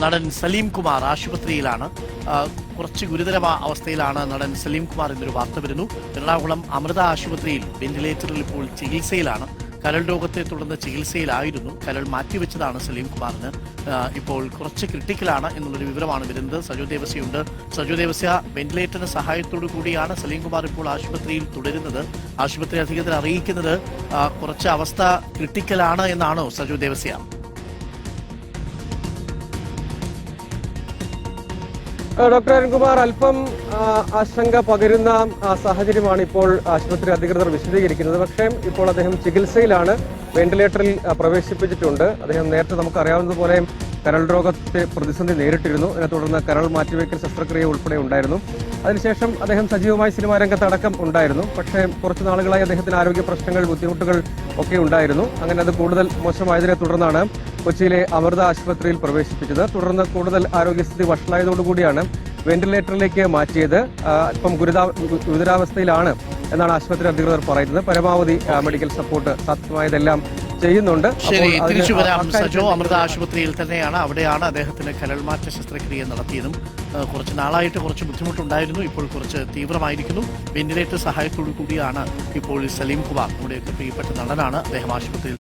നടൻ സലീം കുമാർ ആശുപത്രിയിലാണ്. കുറച്ച് ഗുരുതര അവസ്ഥയിലാണ് നടൻ സലീം കുമാർ എന്നൊരു വാർത്ത വരുന്നു. എറണാകുളം അമൃത ആശുപത്രിയിൽ വെന്റിലേറ്ററിൽ ഇപ്പോൾ ചികിത്സയിലാണ്. കരൾ രോഗത്തെ തുടർന്ന് ചികിത്സയിലായിരുന്നു. കരൾ മാറ്റിവെച്ചതാണ് സലീം കുമാറിന്. ഇപ്പോൾ കുറച്ച് ക്രിട്ടിക്കലാണ് എന്നുള്ളൊരു വിവരമാണ് വരുന്നത്. സജു ദേവസ്യയുണ്ട്. സജു ദേവസ്യ, വെന്റിലേറ്ററിന്റെ സഹായത്തോടു കൂടിയാണ് സലീം കുമാർ ഇപ്പോൾ ആശുപത്രിയിൽ തുടരുന്നത്. ആശുപത്രി അധികൃതർ അറിയിക്കുന്നത് കുറച്ച് അവസ്ഥ ക്രിട്ടിക്കലാണ് എന്നാണോ സജു ദേവസ്യ? ഡോക്ടർ അരുൺകുമാർ, അല്പം ആശങ്ക പകരുന്ന സാഹചര്യമാണ് ഇപ്പോൾ ആശുപത്രി അധികൃതർ വിശദീകരിക്കുന്നത്. പക്ഷേ ഇപ്പോൾ അദ്ദേഹം ചികിത്സയിലാണ്, വെന്റിലേറ്ററിൽ പ്രവേശിപ്പിച്ചിട്ടുണ്ട്. അദ്ദേഹം നേരത്തെ നമുക്കറിയാവുന്നതുപോലെ കരൾ രോഗത്തെ പ്രതിസന്ധി നേരിട്ടിരുന്നു. ഇതിനെ തുടർന്ന് കരൾ മാറ്റിവെക്കൽ ശസ്ത്രക്രിയ ഉൾപ്പെടെ ഉണ്ടായിരുന്നു. അതിനുശേഷം അദ്ദേഹം സജീവമായി സിനിമാ രംഗത്തടക്കം ഉണ്ടായിരുന്നു. പക്ഷേ കുറച്ച് നാളുകളായി അദ്ദേഹത്തിന് ആരോഗ്യ പ്രശ്നങ്ങൾ, ബുദ്ധിമുട്ടുകൾ ഒക്കെ ഉണ്ടായിരുന്നു. അങ്ങനെ അത് കൂടുതൽ മോശമായതിനെ തുടർന്നാണ് കൊച്ചിയിലെ അമൃത ആശുപത്രിയിൽ പ്രവേശിപ്പിച്ചത്. തുടർന്ന് കൂടുതൽ ആരോഗ്യസ്ഥിതി വഷളായതോടുകൂടിയാണ് വെന്റിലേറ്ററിലേക്ക് മാറ്റിയത്. ഇപ്പം ഗുരുതരാവസ്ഥയിലാണ് എന്നാണ് ആശുപത്രി അധികൃതർ പറയുന്നത്. പരമാവധി മെഡിക്കൽ സപ്പോർട്ട് സാധ്യമായതെല്ലാം ചെയ്യുന്നുണ്ട്. ശരി, തിരിച്ചു വരാം. സജോ അമൃത ആശുപത്രിയിൽ തന്നെയാണ്. അവിടെയാണ് അദ്ദേഹത്തിന് കരൾമാറ്റ ശസ്ത്രക്രിയ നടത്തിയതും. കുറച്ച് നാളായിട്ട് കുറച്ച് ബുദ്ധിമുട്ടുണ്ടായിരുന്നു. ഇപ്പോൾ കുറച്ച് തീവ്രമായിരിക്കുന്നു. വെന്റിലേറ്റർ സഹായത്തോടു കൂടിയാണ് ഇപ്പോൾ സലീം കുമാർ, നമ്മുടെയൊക്കെ പ്രിയപ്പെട്ട നടനാണ്, അദ്ദേഹം ആശുപത്രിയിൽ